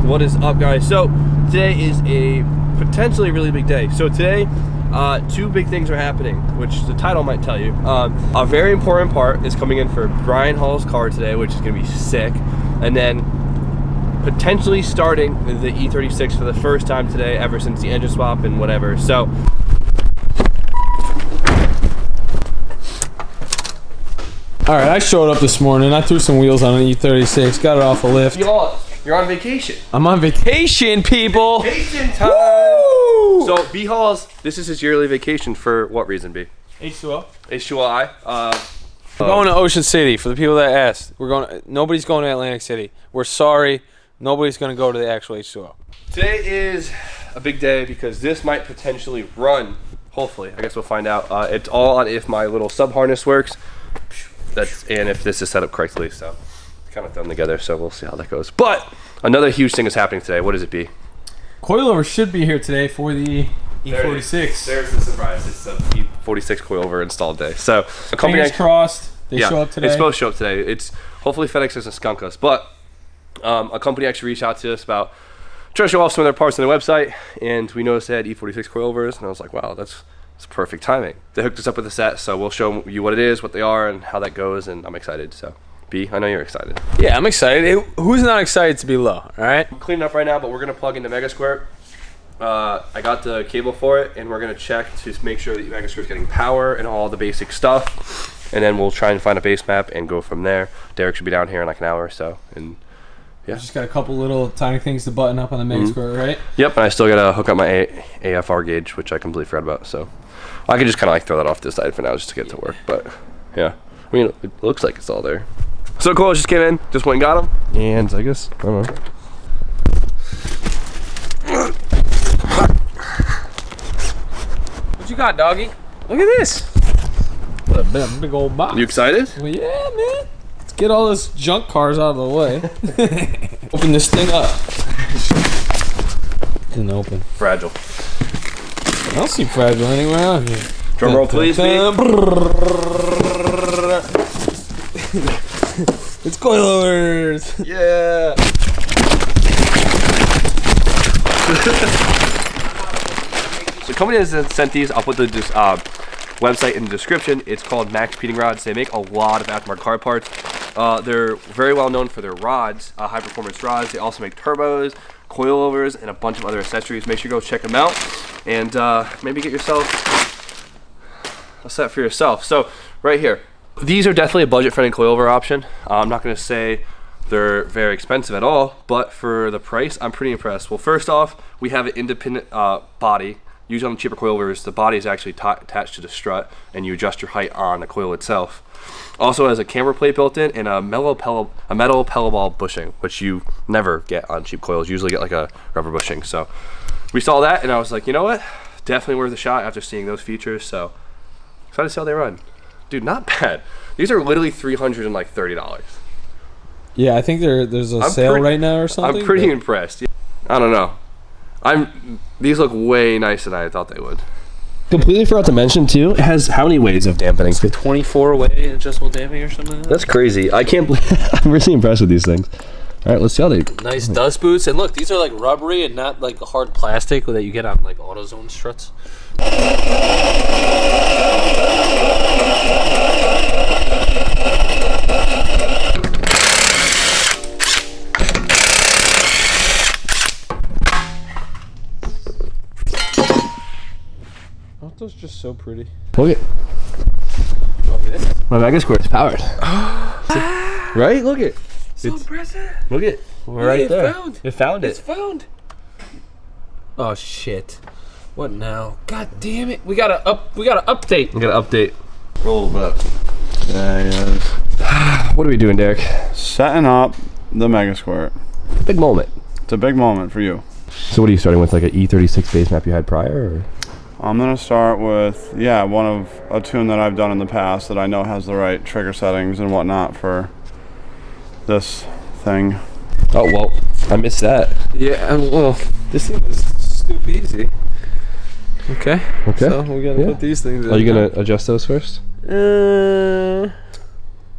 What is up, guys? So today is a potentially really big day. So today, two big things are happening, which the title might tell you. A very important part is coming in for Brian Hall's car today, which is gonna be sick. And then potentially starting the E36 for the first time today, ever since the engine swap and whatever. So all right, I showed up this morning. I threw some wheels on an E36, got it off a lift. You're on vacation. I'm on vacation, people. Vacation time. Woo! So B Hall's, this is his yearly vacation for what reason, B? H2O. H2I. We're going to Ocean City. For the people that asked, nobody's going to Atlantic City. We're sorry. Nobody's going to go to the actual H2O. Today is a big day because this might potentially run. Hopefully, I guess we'll find out. It's all on if my little sub harness works. And if this is set up correctly, so it's kind of thrown together, so we'll see how that goes. But another huge thing is happening today. What does it be? Coilover should be here today for the E46. There's the surprise. It's the E46 coilover installed day. So a company Fingers crossed. They show up today. It's supposed to show up today. It's hopefully FedEx doesn't skunk us, but a company actually reached out to us about trying to show off some of their parts on their website, and we noticed they had E46 coilovers, and I was like, wow, that's perfect timing. They hooked us up with a set, so we'll show you what it is, what they are, and how that goes, and I'm excited. So B, I know you're excited. Yeah, I'm excited. Who's not excited to be low, all right? I'm cleaning up right now, but we're gonna plug into Megasquirt. I got the cable for it, and we're gonna check to make sure that Megasquirt's getting power and all the basic stuff, and then we'll try and find a base map and go from there. Derek should be down here in like an hour or so, and yeah. Just got a couple little tiny things to button up on the Megasquirt, right? Yep, and I still gotta hook up my AFR gauge, which I completely forgot about, so I can just kind of like throw that off to the side for now just to get to work, but yeah. I mean, it looks like it's all there. So cool, just came in, just went and got them, and I guess, I don't know. What you got, doggy? Look at this. What a big old box. You excited? Well, yeah, man. Let's get all this junk cars out of the way. Open this thing up. Didn't open. Fragile. I don't see fragile anywhere out here. Drum roll, please. It's coilovers. Yeah. The company that sent these, I'll put the website in the description. It's called Max Peating Rods. They make a lot of aftermarket car parts. They're very well known for their rods, high performance rods. They also make turbos, coilovers, and a bunch of other accessories. Make sure you go check them out and maybe get yourself a set for yourself. So right here, these are definitely a budget-friendly coilover option. I'm not going to say they're very expensive at all, but for the price, I'm pretty impressed. Well, first off, we have an independent body. Usually on the cheaper coilovers, the body is actually attached to the strut, and you adjust your height on the coil itself. Also has a camber plate built in and a metal pellet ball bushing, which you never get on cheap coils. You usually get like a rubber bushing. So we saw that, and I was like, you know what? Definitely worth a shot after seeing those features. So excited to see how they run. Dude, not bad. These are literally $330. Yeah, I think there's a sale right now or something. I'm pretty impressed. I don't know. These look way nicer than I thought they would. Completely forgot to mention too, it has how many ways of dampening? 24 way adjustable damping or something like that? That's crazy. I can't believe I'm really impressed with these things. All right, let's see how they... Nice dust boots. And look, these are like rubbery and not like hard plastic that you get on like AutoZone struts. Aren't those just so pretty? Look at... My Megasquirt's powered. Right? Look at... So impressive. Look at... We're right there. It found it. It's found. Oh shit. What now? God damn it. We gotta update. We gotta update. Roll up. What are we doing, Derek? Setting up the Megasquirt. Big moment. It's a big moment for you. So what are you starting with, like an E36 base map you had prior? Or? I'm gonna start with, one of a tune that I've done in the past that I know has the right trigger settings and whatnot for this thing. Oh, well, I missed that. Yeah, well, this thing was stupid easy. Okay. So we gotta put these things in. Are you gonna adjust those first? I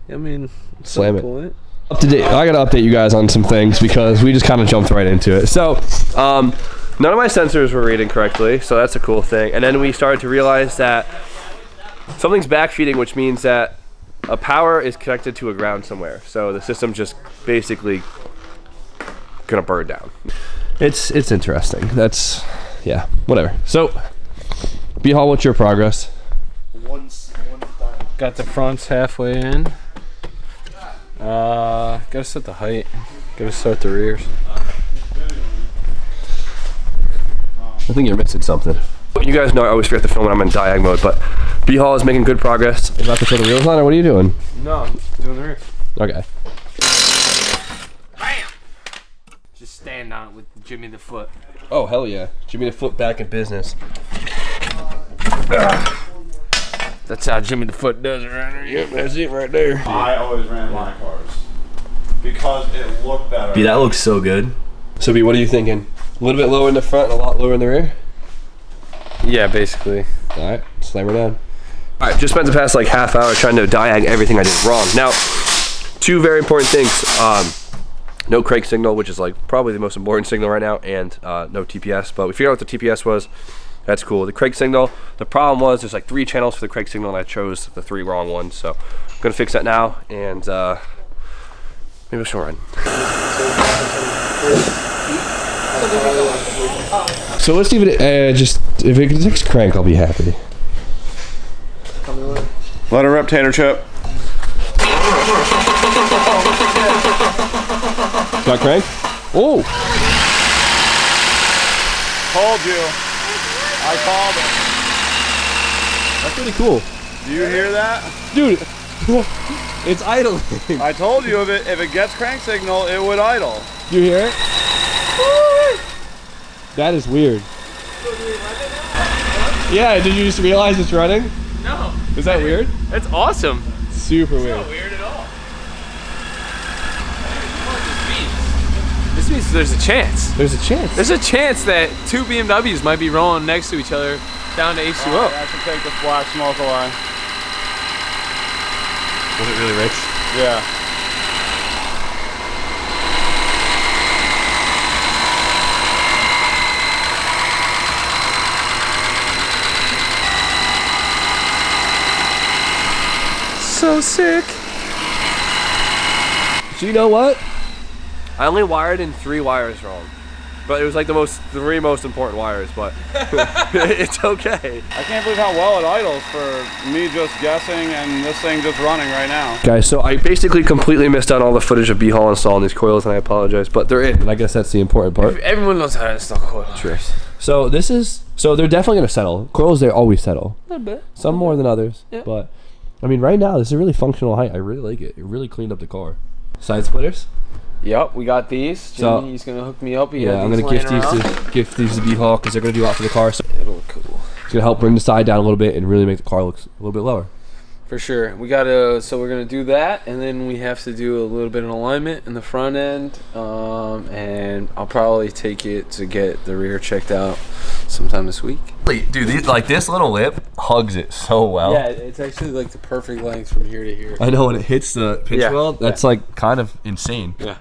mean, slam it. Up to date. I gotta update you guys on some things because we just kind of jumped right into it. So, none of my sensors were reading correctly, so that's a cool thing. And then we started to realize that something's backfeeding, which means that a power is connected to a ground somewhere. So the system just basically gonna burn down. It's interesting. That's, yeah, whatever. So, B-Hall, what's your progress? Got the fronts halfway in. Gotta set the height. Gotta start the rears. I think you're missing something. You guys know I always forget to film when I'm in diag mode, but B-Hall is making good progress. About to put the wheels on, or what are you doing? No, I'm doing the rears. Okay. Bam! Just stand on it with Jimmy the Foot. Oh, hell yeah. Jimmy the Foot back in business. That's how Jimmy the Foot does it right there. Yep, that's it right there. I always ran my cars because it looked better. B, that looks so good. So B, what are you thinking? A little bit lower in the front and a lot lower in the rear? Yeah, basically. Alright, slam her down. Alright, just spent the past like half hour trying to diag everything I did wrong. Now, two very important things. No crank signal, which is like probably the most important signal right now, and no TPS, but we figured out what the TPS was. That's cool. The crank signal, the problem was there's like 3 channels for the crank signal and I chose the 3 wrong ones, so I'm gonna fix that now, and maybe I should run. So let's leave it, just, if it takes crank, I'll be happy. Let her rip, Tater Chip. Got crank? Oh! Told you. I called it. That's pretty cool. Do you hear that? Dude, it's idling. I told you if it gets crank signal, it would idle. You hear it? That is weird. Yeah, did you just realize it's running? No. Is that weird? That's awesome. Super weird. Not weird at all. This means there's a chance. There's a chance. There's a chance that 2 BMWs might be rolling next to each other down to H2O. I should take this black smoke away. Was it really rich? Yeah. So sick. So you know what? I only wired in 3 wires wrong. But it was like the 3 most important wires, but it's okay. I can't believe how well it idles for me just guessing and this thing just running right now. Guys, so I basically completely missed out on all the footage of B-Hall installing these coils, and I apologize, but they're in, and I guess that's the important part. Everyone knows how to install coilovers. Sure. So they're definitely going to settle. Coils, they always settle. A little bit. Some more than others, Yeah. but I mean, right now, this is a really functional height. I really like it. It really cleaned up the car. Side splitters? Yep, we got these. So- Jimmy's gonna hook me up. Yeah, I'm gonna gift these to B-Hall because they're gonna do a lot for the car. So It'll look cool. it's gonna help bring the side down a little bit and really make the car look a little bit lower. For sure. We gotta, so we're gonna do that, and then we have to do a little bit of alignment in the front end, and I'll probably take it to get the rear checked out sometime this week. Dude, like this little lip hugs it so well. Yeah, it's actually like the perfect length from here to here. I know when it hits the pinch Yeah, weld, that's like kind of insane. Yeah.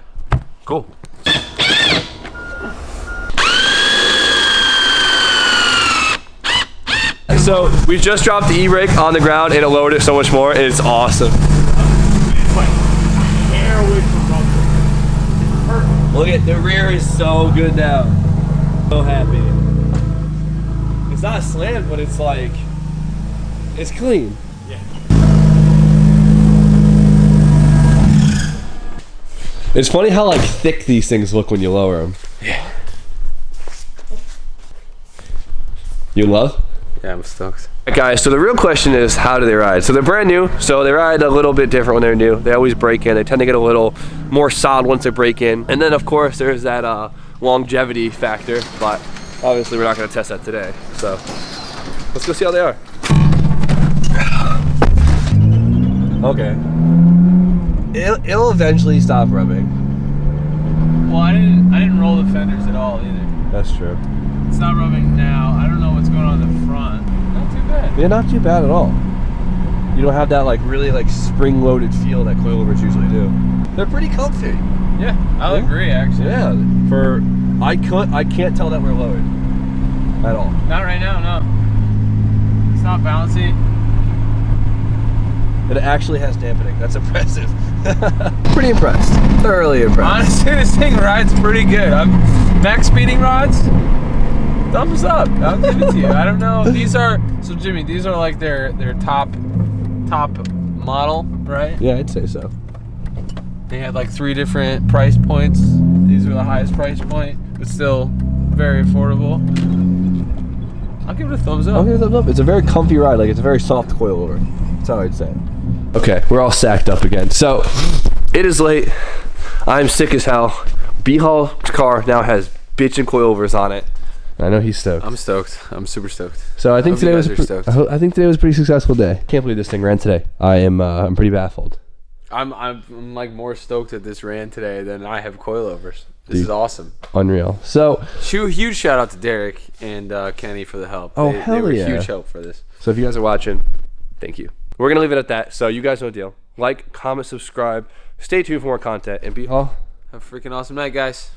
Cool. So we just dropped the e-brake on the ground and it lowered it so much more. It's awesome. Look at the rear is so good now. So happy. It's not slammed, but it's like it's clean. Yeah. It's funny how like thick these things look when you lower them. Yeah. You in love? Yeah, I'm stoked. Alright guys, so the real question is, how do they ride? So they're brand new, so they ride a little bit different when they're new. They always break in. They tend to get a little more solid once they break in. And then of course there's that longevity factor, but obviously we're not going to test that today. So let's go see how they are. Okay. It'll eventually stop rubbing. Well, I didn't roll the fenders at all either. That's true. It's not rubbing now. I don't know what's going on in the front. Not too bad. Yeah, not too bad at all. You don't have that like really like spring-loaded feel that coilovers usually do. They're pretty comfy. Yeah, I'll agree actually. Yeah, I can't tell that we're lowered at all. Not right now, no. It's not bouncy. It actually has dampening. That's impressive. Pretty impressed. Thoroughly impressed. Honestly, this thing rides pretty good. Max speeding rods, thumbs up. I'll give it to you. I don't know. These are, so Jimmy, these are like their top model, right? Yeah, I'd say so. They had like 3 different price points. These are the highest price point, but still very affordable. I'll give it a thumbs up. I'll give it a thumbs up. It's a very comfy ride. Like, it's a very soft coilover. That's how I'd say it. Okay, we're all sacked up again. So, it is late. I'm sick as hell. B-Hall's car now has bitchin' coilovers on it. I know he's stoked. I'm stoked. I'm super stoked. So I think today was stoked. I think today was a pretty successful day. Can't believe this thing ran today. I'm pretty baffled. I'm like more stoked that this ran today than I have coilovers. This is awesome. Unreal. So huge shout out to Derek and Kenny for the help. Oh, they were huge help for this. So if you guys are watching, thank you. We're gonna leave it at that. So you guys know the deal. Like, comment, subscribe. Stay tuned for more content. And B-Hall, have a freaking awesome night, guys.